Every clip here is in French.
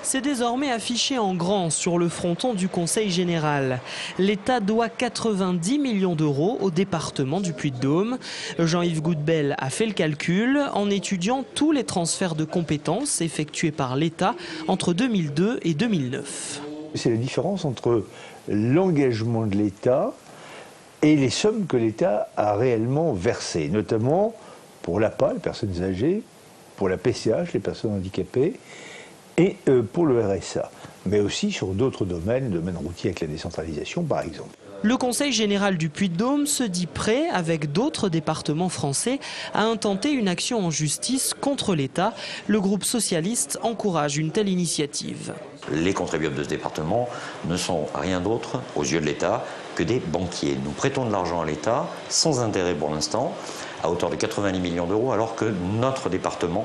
C'est désormais affiché en grand sur le fronton du Conseil général. L'État doit 90 millions d'euros au département du Puy-de-Dôme. Jean-Yves Goudbel a fait le calcul en étudiant tous les transferts de compétences effectués par l'État entre 2002 et 2009. C'est la différence entre l'engagement de l'État et les sommes que l'État a réellement versées, notamment pour l'APA, les personnes âgées, pour la PCH, les personnes handicapées, et pour le RSA, mais aussi sur d'autres domaines routiers avec la décentralisation par exemple. Le Conseil général du Puy-de-Dôme se dit prêt, avec d'autres départements français, à intenter une action en justice contre l'État. Le groupe socialiste encourage une telle initiative. Les contribuables de ce département ne sont rien d'autre, aux yeux de l'État, que des banquiers. Nous prêtons de l'argent à l'État, sans intérêt pour l'instant, à hauteur de 90 millions d'euros, alors que notre département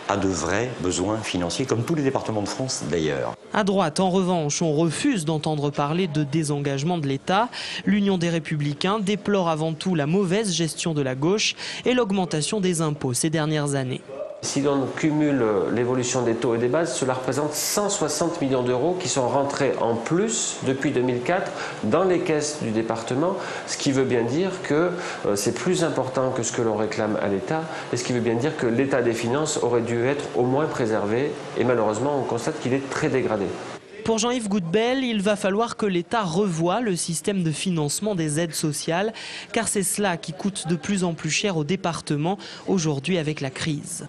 a de vrais besoins financiers, comme tous les départements de France d'ailleurs. À droite, en revanche, on refuse d'entendre parler de désengagement de l'État. L'Union des Républicains déplore avant tout la mauvaise gestion de la gauche et l'augmentation des impôts ces dernières années. Si l'on cumule l'évolution des taux et des bases, cela représente 160 millions d'euros qui sont rentrés en plus depuis 2004 dans les caisses du département, ce qui veut bien dire que c'est plus important que ce que l'on réclame à l'État, et ce qui veut bien dire que l'état des finances aurait dû être au moins préservé, et malheureusement on constate qu'il est très dégradé. Pour Jean-Yves Goudbel, il va falloir que l'État revoie le système de financement des aides sociales, car c'est cela qui coûte de plus en plus cher aux départements aujourd'hui avec la crise.